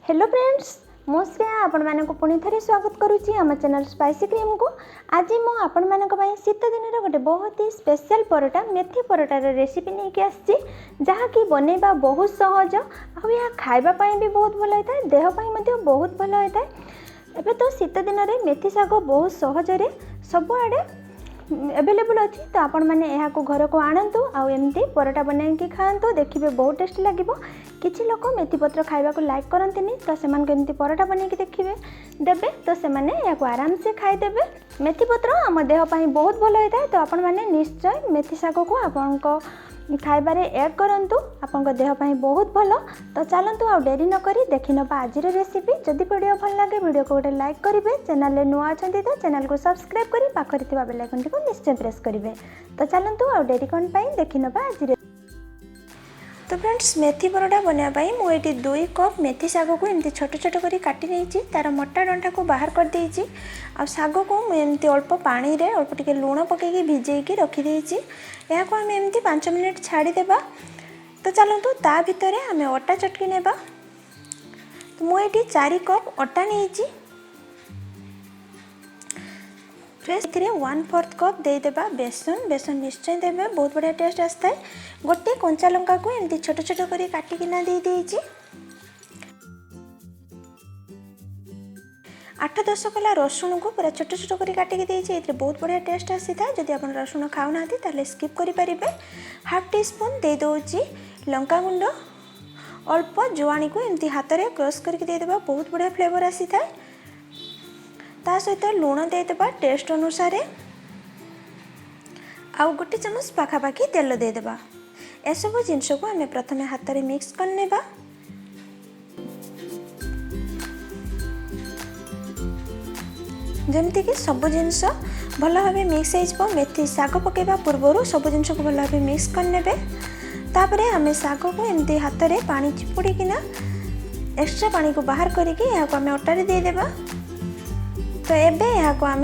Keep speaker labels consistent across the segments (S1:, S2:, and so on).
S1: Hello friends, मो श्रेया आपण मानक पुणी थे स्वागत करुच्ची आम चैनल स्पाइसी क्रीम को। आज मु आपण मानक शीत दिन गोटे बहुत ही स्पेशल परोटा मेथी परोटार रेसिपी नहीं आसी, जहाँकि बनैबा बहुत सहज आ खावाई भी बहुत भल होता है, देहपाई बहुत भल होता है। एबे तो शीत दिन में मेथी शाग बहुत सहजरे सबुआड़े एवेलेबल अच्छी, तो आपण मैंने यहाँ घर को आणतु आमती परोटा बनैकी खातु, देखिए बहुत टेस्ट लगे। किसी लोग मेथी पत्र खाइबा को लाइक करते तो से एमती परोटा बनैकी देखिए देवे तो से यहाँ आराम से खाईदेवे। मेथी पत्र आम देहपाई बहुत भल होता है, तो आपण मैंने निश्चय मेथी शाग को आपण खाइबार ऐड करंतु, आपन देहपाई बहुत भल। तो चलतु आ डेरी न करी देखि नबा आज रेसिपी। जदि वीडियो भल लगे वीडियो को गोटे लाइक करेंगे, चैनल रे नुआ अछंती तो चैनल को सब्सक्राइब करी पाखरे थिबा बेल आइकन को निश्चय प्रेस करेंगे। तो चलतु आ डेरी कौन पाई देखि नबा आज। तो फ्रेंड्स, मेथी परोटा बनावाई मुझे 2 कप मेथी शाग को एमती छोट छोट कर काटी नहीं, तार मोटा डंठा को बाहर कर देइछि। आ शाग को एमती अल्प पानी रे अल्प टिके लूण पकईकी भिजेकी रखिदे। या को आम एमती 5 मिनिट छाड़ीदेबा। तो चलतु ता भितर आम अटा चटकी नेबा। तो मुझे 4 कप अटा नहीं, फ्रेश 1/4 कप देदेबा बेसन। बेसन निश्चय देवे, बहुत बढ़िया टेस्ट आसता है। गोटे कंचा लंका को एमती छोट छोट कर काटिकिना दे देइछि। 8-10 कला रसुण को पूरा छोट छोट कर काटिकी देइछि। एथिरे बहुत बढ़िया टेस्ट आसी था। जदि आपण रसुण खाउना ताले स्किप करि परिबे। 1/2 टीस्पून दे दोछि लंका गुंड। अल्प जुआणी को एमती हाथ रे क्रश करके दे देबा, बहुत बढ़िया फ्लेवर आसी था। ता सहित लूण देदेबा टेस्ट अनुसार। आउ गोटे चम्मच पाखापाखी तेल देदेबा। एसबू जिनस को आम प्रथम हाथ में मिक्स करनेबा। जमती कि सब जिनस भल भाव मिक्स हो। मेथी शाग पकेबा पूर्व सब जिनस को भल भाव मिक्स करनेबे। तापरे आम शाग को एमती हाथ में पानी चिपुड़ीकिना एक्स्ट्रा पानी को बाहर करके यहाँ आम अटारे देदेबा। तो एबे यहाँ को आम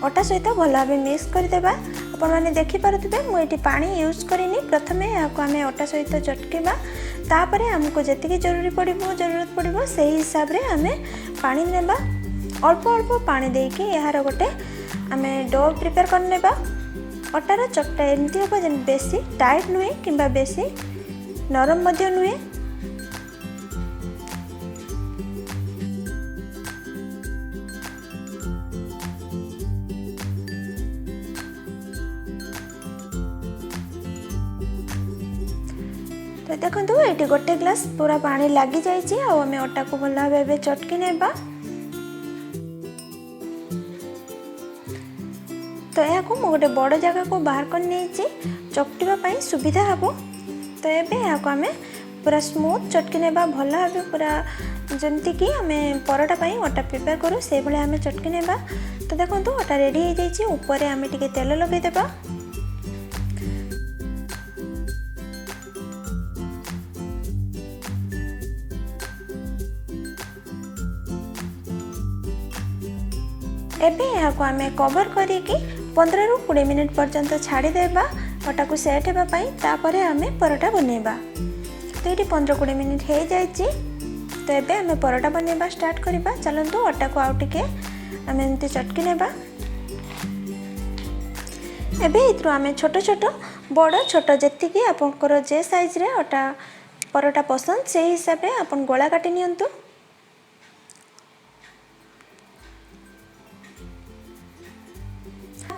S1: अटा सहित भल भाव मिक्स करदेबा। आपण मैंने देखिपे मुझे पानी यूज करनी। प्रथमे यहाँ को आम अटा सहित चटकेबा, तापरे आमको जी जरूरत पड़ो से हिसाब रे आम पानी नेबा। अल्प अल्प पानी देके यार गोटे आम डो प्रिपेयर करनेबा। अटार चकटा एमती हम जमी बेसी टाइट नुहे कि बेसी नरम नुहे। तो देखो ये गोटे ग्लास पूरा पानी लगी जाइए। आम अटा को भल भाव चटकी नेबा। तो यह को गोटे बड़ जगह को बाहर कर नहीं चकटिवाई सुविधा हम। तो ये यहाँ को आम पूरा स्मूथ चटकी नेबा भल भाव पूरा जमती कि आम परोटा पाई अटा प्रिपेयर करूँ से भाई आम चटकी नेबा। तो देखो अटा रेडी हो जाइए। ऊपर आम टिके तेल लगेदेबा। एबे यहाँ को आम कवर करके 15-20 मिनिट पर्यंत छाड़ीदेबा अटा को सेट होगापाई। तापर आम परोटा बनैबा। तो ये 15-20 मिनिट हो जाइए। तो ये आम परोटा बनैबा स्टार्ट करवा। चलतु अटा को आउ टिके आम एमती चटकी नेबा। एबे इथरो आम छोट छोट बड़ छोट जी आपंकर जे साइज रे अटा परोटा पसंद से हिसाब से आपन गोला काटी नियंतु।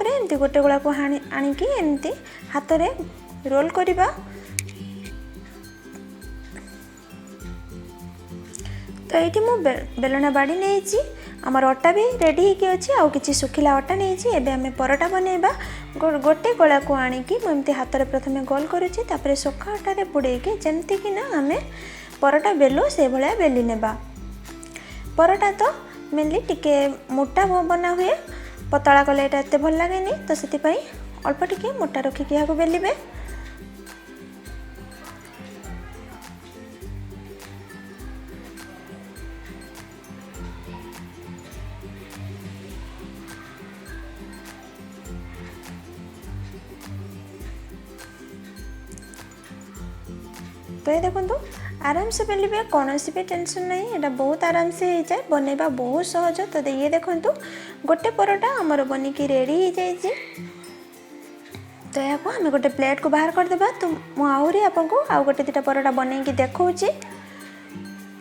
S1: एमती गोटे गोला को आनिकी एमती हाथ रे रोल करिबा। तो ये मु बेलना बाड़ी नहीं, आमर अटा भी रेडी होगी अच्छी। आउ किसी सुखिला अटा नहीं। एबे आम परोटा बनैबा। गोटे गोला को आनिकी एमती हाथ रे प्रथमे गोल करुच्ची, तापर सोखा अटारे बुड़ेकी जमती कि ना आम परोटा बेलू से भाया बेली नेबा। परोटा तो मेनली टिके मोटा बना हुए, पतला कले यहाँ एत भल लगे। तो से अल्प टिके मोटा रखिकी यहाँ बेलिबे। तो ये देखो आराम से बेलिबे, कौन भी टेंशन नहीं। यहाँ बहुत आराम से हो जाए, बनैबा बहुत सहज। तो ये देखूँ गोटे परोटा आमर बनिकी रेडी हो जाए। तो यहाँ आम गोटे प्लेट को बाहर करदेबा। तो मुझे आपको आउ गोटे दुटा परोटा बनईकी देखौची।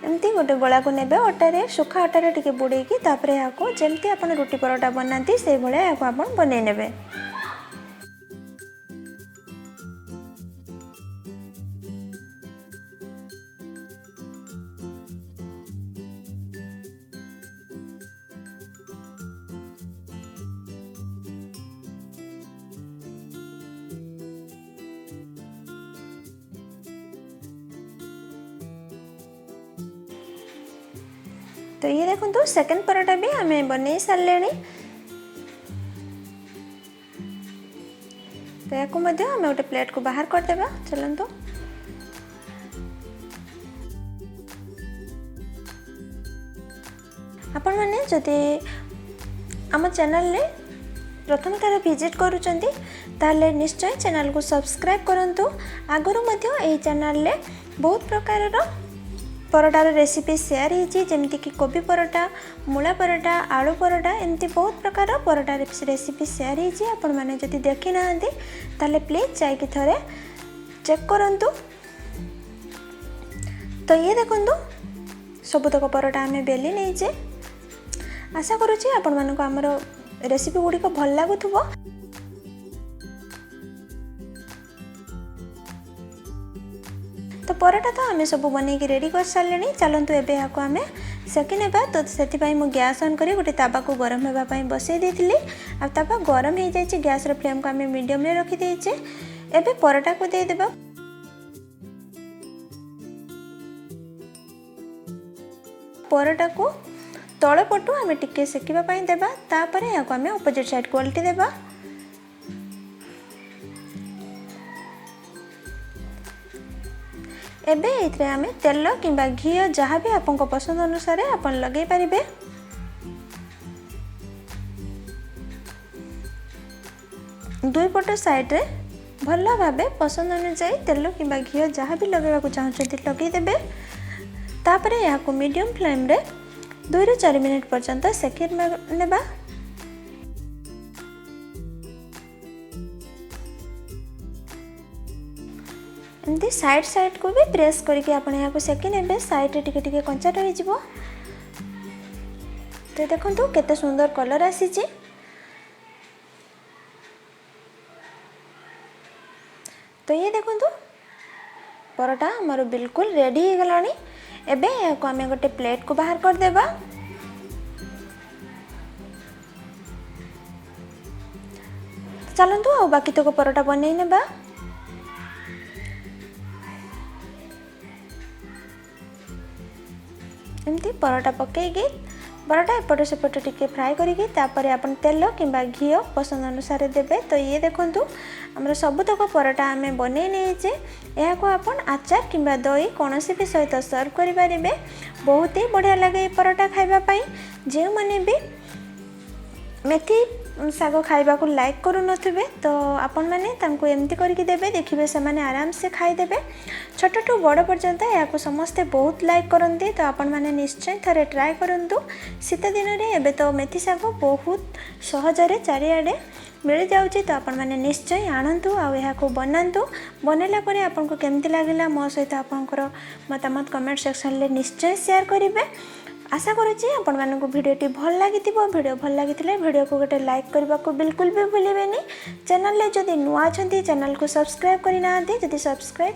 S1: एमती गोटे गोला को नेबे, अटारे सुखा अटारे टिके बुड़ेकी, तापर यहाँ जमती आप रुटी परोटा बनाती से भाया यहाँ आप बन नेबे। तो ये देखो सेकंड परोटा भी आम बन सारे। तो या आम गोटे प्लेट को बाहर करदेबा। चलतु आपण मैंने जदि आम चैनल ने प्रथम थर विजिट करुँच ताले निश्चय चैनल को सब्सक्राइब करंतु। आगरू मध्य एही चैनल ले बहुत प्रकार परोटार रेसिपी शेयर होती, जमीक कि कोबी परोटा, मूला परोटा, आलू परोटा, एमती बहुत प्रकार परोटा रेसिपी शेयर होती। आपण मैंने जदि देखी ना ताले प्लीज जाइए थरे चेक करंतु। तो ये देखंतु सबुतक परोटा आम बेली नहीं। आशा करुँचे आपण मानक आमर रेसिपी गुड़िक भल लगुव। तो परोटा तो आम सब बनईकी रेडी कर सारे। चलतु एबे यहाँ आम सेकी नेबा। तो से मुझे गैस ऑन करी गोटे ताबा को गरम होगापाई बसई देती। आ ताबा गरम हो जाए, गैस फ्लेम को आम मीडियम रे रखी देचे। एबे परोटा को दे देबा। परोटा को तल पटु आम टिके सेकिबा देबा। तापर यहाँ आम अपोजिट साइड को उल्टी देबा। एबे इतरे आमे तेल किंबा घी जहाँ भी आपन पसंद अनुसार आपन लगे पारिबे। दुई पट साइड रे भल भाबे पसंद अनुसार तेल किंबा घी जहाँ भी लगेबा चाहते लगे देबे। तापरे यहाँ मीडियम फ्लेम रे 2 ରୁ 4 मिनिट पर्यंत सेकी नेबा। एमती साइड साइड को भी प्रेस करके आपण यहाँ सेकी नेबे। साइड टिके टिके कंचा रही जिवो। तो देखंतु केते सुंदर कलर आसी। तो ये देखंतु परोटा हमर बिल्कुल रेडी हो गलानी। एबे यहाँ आम गोटे प्लेट को बाहर कर देबा। चलतु आ बाकी तक परोटा बनई नेबा। एमती परोटा पकईकी परोटा एपट सेपट टिके फ्राए करिकी तापर आपन तेल किंबा घी पसंद अनुसार देबे। तो ये देखंतु हमर सबुतक परोटा आमे बनै नेजे। या को आपन आचार किंबा दही कौन भी सहित सर्व करि पारिबे। बहुत ही बढ़िया लगे परोटा खाइबा पई। जे माने भी मेथी साग खाइबा को लाइक करू नथिबे तो आपन माने तांको एमती करके देबे, देखिबे से माने आराम से खाई देबे। छोट टू बड़ पर्यंत या को समस्ते बहुत लाइक करंती। तो आपन माने निश्चय थरे ट्राई करंतु। शीत दिन रे एबे तो मेथी साग बहुत सहजरे चारिआडे मिल जाउची। तो आपन माने निश्चय आणंतु आ या को बनांतु। बनेला परे आपन को केमती लागिला मो सहित आपनकर मतामत कमेंट सेक्शन ले निश्चय शेयर करिवे। आशा करुँची आपण मानक भिडियोटी भल लगी। भिडियो भल लगी भिडियो को गोटे लाइक करने को बिल्कुल भी भूलें। चैनल ले जदि नुआ छंती चैनल को सब्सक्राइब करना जदि सब्सक्राइब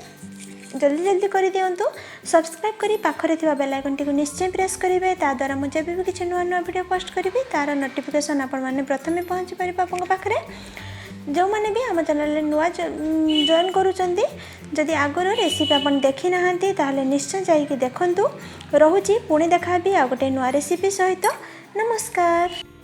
S1: जल्दी जल्दी कर दिंतु। सब्सक्राइब करी पाखरे थिबा बेल आइकन टी को निश्चय प्रेस करेंगे। ताद्वारा मुझे भी किसी नुआ नुआ वीडियो पोस्ट करी तार नोटिफिकेशन आपण माने प्रथमे पहुँची पारे आपन पाखरे। जो मैंने भी आम चैनल नुआ जॉइन करुँच जदि आगर रेसिपी आपन देखी ना ताहले निश्चय जाइए देखंतु। रहुची पुणी देखा भी आ गोटे नुआ रेसिपी सहित। नमस्कार।